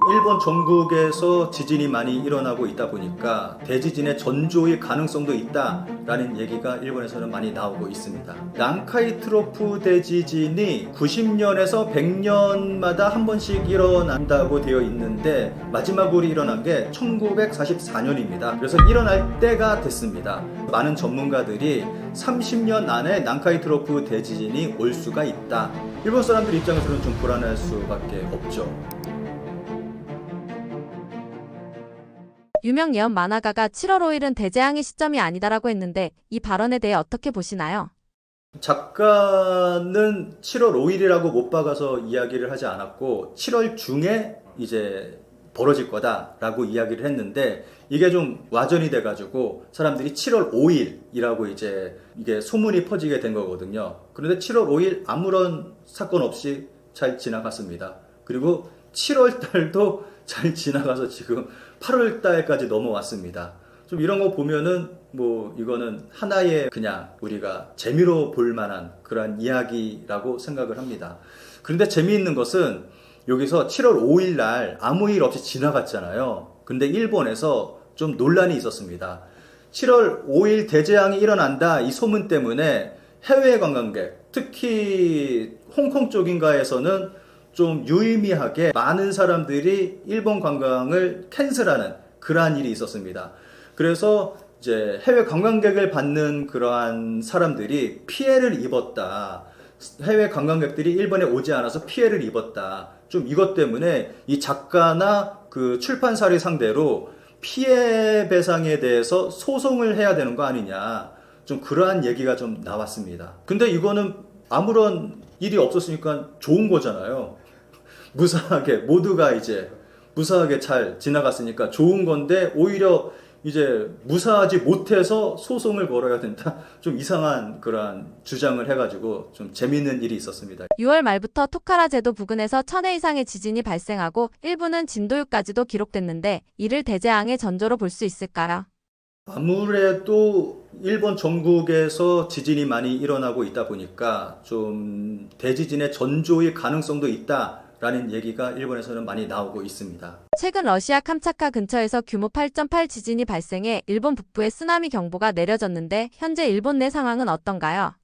일본 전국에서 지진이 많이 일어나고 있다 보니까 대지진의 전조의 가능성도 있다라는 얘기가 일본에서는 많이 나오고 있습니다. 난카이 트로프 대지진이 90년에서 100년마다 한 번씩 일어난다고 되어 있는데 마지막으로 일어난 게 1944년입니다. 그래서 일어날 때가 됐습니다. 많은 전문가들이 30년 안에 난카이 트로프 대지진이 올 수가 있다. 일본 사람들 입장에서는 좀 불안할 수밖에 없죠. 유명 예언 만화가가 7월 5일은 대재앙의 시점이 아니다라고 했는데 이 발언에 대해 어떻게 보시나요? 작가는 7월 5일이라고 못 박아서 이야기를 하지 않았고 7월 중에 이제 벌어질 거다라고 이야기를 했는데 이게 좀 와전이 돼가지고 사람들이 7월 5일이라고 이제 이게 소문이 퍼지게 된 거거든요. 그런데 7월 5일 아무런 사건 없이 잘 지나갔습니다. 그리고 7월 달도 잘 지나가서 지금 8월 달까지 넘어왔습니다. 좀 이런 거 보면은 뭐 이거는 하나의 그냥 우리가 재미로 볼 만한 그런 이야기라고 생각을 합니다. 그런데 재미있는 것은 여기서 7월 5일 날 아무 일 없이 지나갔잖아요. 근데 일본에서 좀 논란이 있었습니다. 7월 5일 대재앙이 일어난다 이 소문 때문에 해외 관광객, 특히 홍콩 쪽인가에서는 좀 유의미하게 많은 사람들이 일본 관광을 캔슬하는 그러한 일이 있었습니다. 그래서 이제 해외 관광객을 받는 그러한 사람들이 피해를 입었다. 해외 관광객들이 일본에 오지 않아서 피해를 입었다. 좀 이것 때문에 이 작가나 그 출판사를 상대로 피해 배상에 대해서 소송을 해야 되는 거 아니냐. 좀 그러한 얘기가 좀 나왔습니다. 근데 이거는 아무런 일이 없었으니까 좋은 거잖아요. 무사하게 모두가 이제 무사하게 잘 지나갔으니까 좋은 건데 오히려 이제 무사하지 못해서 소송을 걸어야 된다. 좀 이상한 그러한 주장을 해가지고 좀 재미있는 일이 있었습니다. 6월 말부터 토카라 제도 부근에서 1000회 이상의 지진이 발생하고 일부는 진도 6까지도 기록됐는데 이를 대재앙의 전조로 볼 수 있을까요? 아무래도 일본 전국에서 지진이 많이 일어나고 있다 보니까 좀 대지진의 전조의 가능성도 있다라는 얘기가 일본에서는 많이 나오고 있습니다. 최근 러시아 캄차카 근처에서 규모 8.8 지진이 발생해 일본 북부에 쓰나미 경보가 내려졌는데 현재 일본 내 상황은 어떤가요?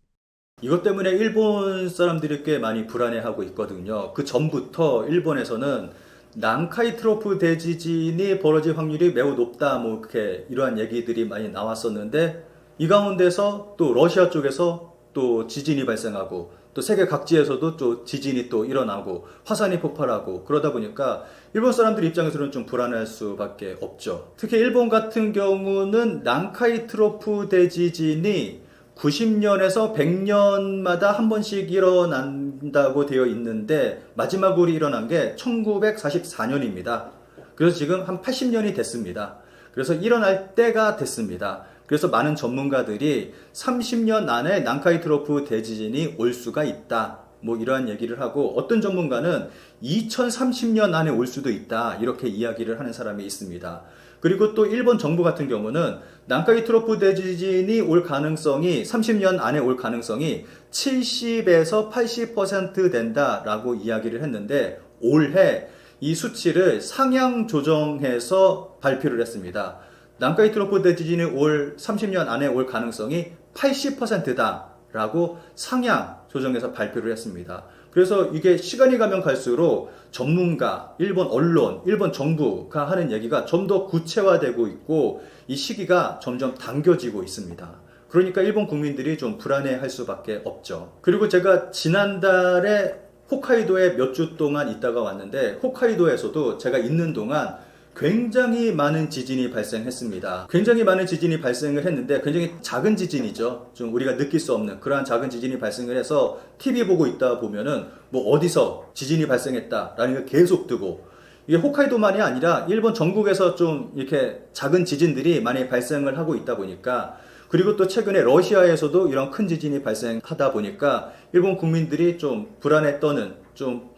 이것 때문에 일본 사람들이 꽤 많이 불안해하고 있거든요. 그 전부터 일본에서는 난카이 트로프 대지진이 벌어질 확률이 매우 높다, 뭐 이렇게 이러한 얘기들이 많이 나왔었는데 이 가운데서 또 러시아 쪽에서 또 지진이 발생하고 또 세계 각지에서도 또 지진이 또 일어나고 화산이 폭발하고 그러다 보니까 일본 사람들 입장에서는 좀 불안할 수밖에 없죠. 특히 일본 같은 경우는 난카이 트로프 대지진이 90년에서 100년마다 한 번씩 일어난다고 되어 있는데 마지막으로 일어난 게 1944년입니다. 그래서 지금 한 80년이 됐습니다. 그래서 일어날 때가 됐습니다. 그래서 많은 전문가들이 30년 안에 난카이 트로프 대지진이 올 수가 있다. 뭐 이러한 얘기를 하고 어떤 전문가는 2030년 안에 올 수도 있다. 이렇게 이야기를 하는 사람이 있습니다. 그리고 또 일본 정부 같은 경우는 난카이 트로프 대지진이 올 가능성이 30년 안에 올 가능성이 70에서 80% 된다라고 이야기를 했는데 올해 이 수치를 상향 조정해서 발표를 했습니다. 난카이 트로프 대지진이 올 30년 안에 올 가능성이 80%다라고 상향 조정해서 발표를 했습니다. 그래서 이게 시간이 가면 갈수록 전문가, 일본 언론, 일본 정부가 하는 얘기가 좀 더 구체화되고 있고 이 시기가 점점 당겨지고 있습니다. 그러니까 일본 국민들이 좀 불안해할 수밖에 없죠. 그리고 제가 지난달에 홋카이도에 몇 주 동안 있다가 왔는데 홋카이도에서도 제가 있는 동안 굉장히 많은 지진이 발생했습니다. 굉장히 많은 지진이 발생을 했는데 굉장히 작은 지진이죠. 좀 우리가 느낄 수 없는 그러한 작은 지진이 발생을 해서 TV 보고 있다 보면은 뭐 어디서 지진이 발생했다라는 게 계속 뜨고 이게 홋카이도만이 아니라 일본 전국에서 좀 이렇게 작은 지진들이 많이 발생을 하고 있다 보니까 그리고 또 최근에 러시아에서도 이런 큰 지진이 발생하다 보니까 일본 국민들이 좀 불안에 떠는 좀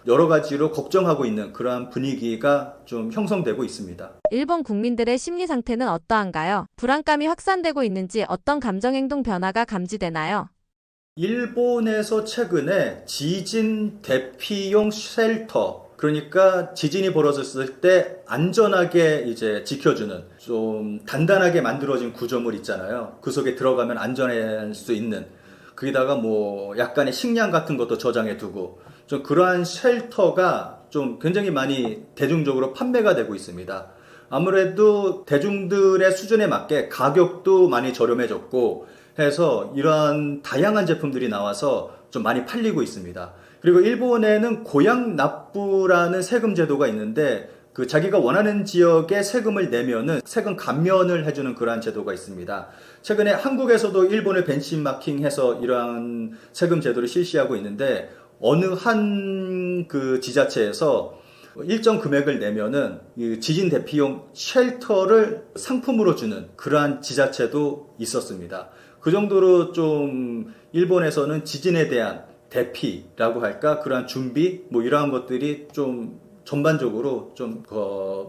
여러 가지로 걱정하고 있는 그러한 분위기가 좀 형성되고 있습니다. 일본 국민들의 심리 상태는 어떠한가요? 불안감이 확산되고 있는지 어떤 감정행동 변화가 감지되나요? 일본에서 최근에 지진 대피용 쉘터 그러니까 지진이 벌어졌을 때 안전하게 이제 지켜주는 좀 단단하게 만들어진 구조물 있잖아요. 그 속에 들어가면 안전할 수 있는 거기다가 뭐 약간의 식량 같은 것도 저장해 두고 좀 그러한 쉘터가 좀 굉장히 많이 대중적으로 판매가 되고 있습니다. 아무래도 대중들의 수준에 맞게 가격도 많이 저렴해졌고 해서 이러한 다양한 제품들이 나와서 좀 많이 팔리고 있습니다. 그리고 일본에는 고양 납부라는 세금 제도가 있는데 그 자기가 원하는 지역에 세금을 내면은 세금 감면을 해주는 그러한 제도가 있습니다. 최근에 한국에서도 일본을 벤치마킹해서 이러한 세금 제도를 실시하고 있는데 어느 한 그 지자체에서 일정 금액을 내면은 지진 대피용 쉘터를 상품으로 주는 그러한 지자체도 있었습니다. 그 정도로 좀 일본에서는 지진에 대한 대피라고 할까 그러한 준비 뭐 이러한 것들이 좀 전반적으로 좀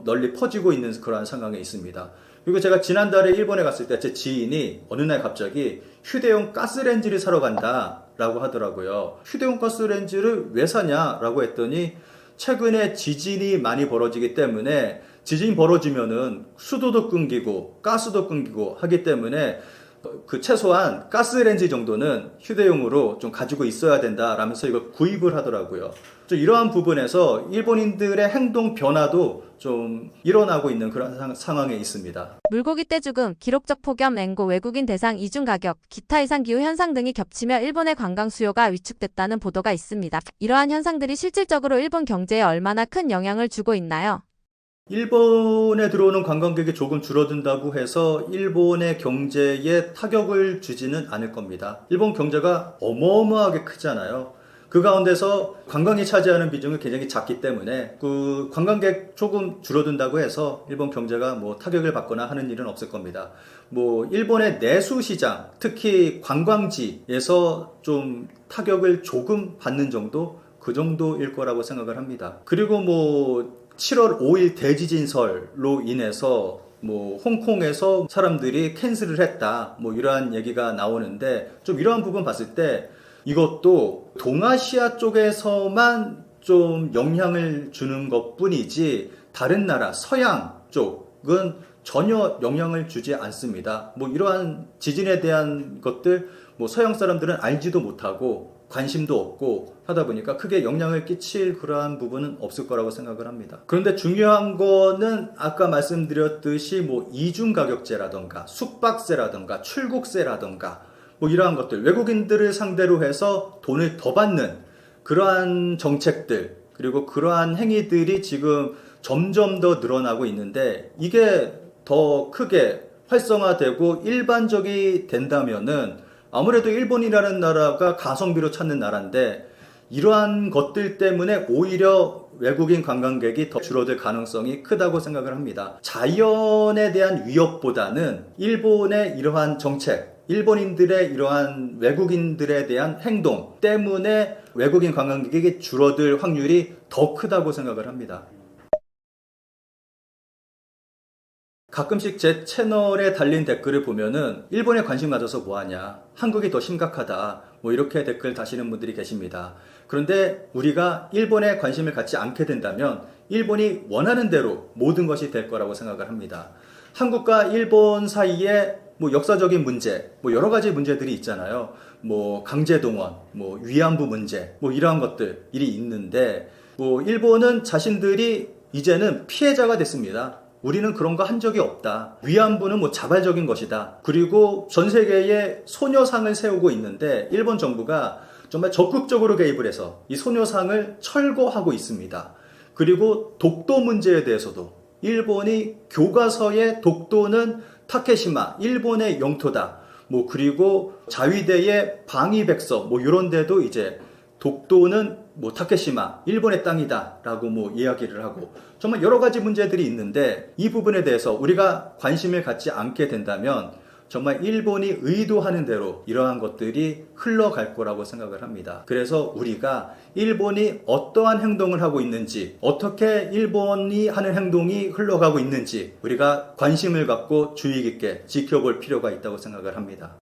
널리 퍼지고 있는 그러한 상황에 있습니다. 그리고 제가 지난달에 일본에 갔을 때 제 지인이 어느 날 갑자기 휴대용 가스레인지를 사러 간다라고 하더라고요. 휴대용 가스레인지를 왜 사냐라고 했더니 최근에 지진이 많이 벌어지기 때문에 지진이 벌어지면은 수도도 끊기고 가스도 끊기고 하기 때문에 그 최소한 가스레인지 정도는 휴대용으로 좀 가지고 있어야 된다라면서 이걸 구입을 하더라고요. 좀 이러한 부분에서 일본인들의 행동 변화도 좀 일어나고 있는 그런 상황에 있습니다. 물고기 떼죽음, 기록적 폭염, 앵고, 외국인 대상 이중 가격, 기타 이상 기후 현상 등이 겹치며 일본의 관광 수요가 위축됐다는 보도가 있습니다. 이러한 현상들이 실질적으로 일본 경제에 얼마나 큰 영향을 주고 있나요? 일본에 들어오는 관광객이 조금 줄어든다고 해서 일본의 경제에 타격을 주지는 않을 겁니다. 일본 경제가 어마어마하게 크잖아요. 그 가운데서 관광이 차지하는 비중은 굉장히 작기 때문에 그 관광객 조금 줄어든다고 해서 일본 경제가 뭐 타격을 받거나 하는 일은 없을 겁니다. 뭐 일본의 내수 시장, 특히 관광지에서 좀 타격을 조금 받는 정도, 그 정도일 거라고 생각을 합니다. 그리고 뭐 7월 5일 대지진설로 인해서 뭐 홍콩에서 사람들이 캔슬을 했다 뭐 이러한 얘기가 나오는데 좀 이러한 부분 봤을 때 이것도 동아시아 쪽에서만 좀 영향을 주는 것 뿐이지 다른 나라 서양 쪽은 전혀 영향을 주지 않습니다. 뭐 이러한 지진에 대한 것들 뭐 서양 사람들은 알지도 못하고 관심도 없고 하다 보니까 크게 영향을 끼칠 그러한 부분은 없을 거라고 생각을 합니다. 그런데 중요한 거는 아까 말씀드렸듯이 뭐 이중 가격제라던가 숙박세라던가 출국세라던가 뭐 이러한 것들 외국인들을 상대로 해서 돈을 더 받는 그러한 정책들 그리고 그러한 행위들이 지금 점점 더 늘어나고 있는데 이게 더 크게 활성화되고 일반적이 된다면은 아무래도 일본이라는 나라가 가성비로 찾는 나라인데 이러한 것들 때문에 오히려 외국인 관광객이 더 줄어들 가능성이 크다고 생각을 합니다. 자연에 대한 위협보다는 일본의 이러한 정책, 일본인들의 이러한 외국인들에 대한 행동 때문에 외국인 관광객이 줄어들 확률이 더 크다고 생각을 합니다. 가끔씩 제 채널에 달린 댓글을 보면은 일본에 관심 가져서 뭐하냐, 한국이 더 심각하다, 뭐 이렇게 댓글 다시는 분들이 계십니다. 그런데 우리가 일본에 관심을 갖지 않게 된다면 일본이 원하는 대로 모든 것이 될 거라고 생각을 합니다. 한국과 일본 사이에 뭐 역사적인 문제, 뭐 여러 가지 문제들이 있잖아요. 뭐 강제동원, 뭐 위안부 문제, 뭐 이러한 것들이 있는데 뭐 일본은 자신들이 이제는 피해자가 됐습니다. 우리는 그런 거 한 적이 없다. 위안부는 뭐 자발적인 것이다. 그리고 전 세계에 소녀상을 세우고 있는데 일본 정부가 정말 적극적으로 개입을 해서 이 소녀상을 철거하고 있습니다. 그리고 독도 문제에 대해서도 일본이 교과서에 독도는 타케시마, 일본의 영토다. 뭐 그리고 자위대의 방위백서 뭐 이런 데도 이제 독도는 뭐 타케시마, 일본의 땅이다 라고 뭐 이야기를 하고 정말 여러 가지 문제들이 있는데 이 부분에 대해서 우리가 관심을 갖지 않게 된다면 정말 일본이 의도하는 대로 이러한 것들이 흘러갈 거라고 생각을 합니다. 그래서 우리가 일본이 어떠한 행동을 하고 있는지, 어떻게 일본이 하는 행동이 흘러가고 있는지 우리가 관심을 갖고 주의 깊게 지켜볼 필요가 있다고 생각을 합니다.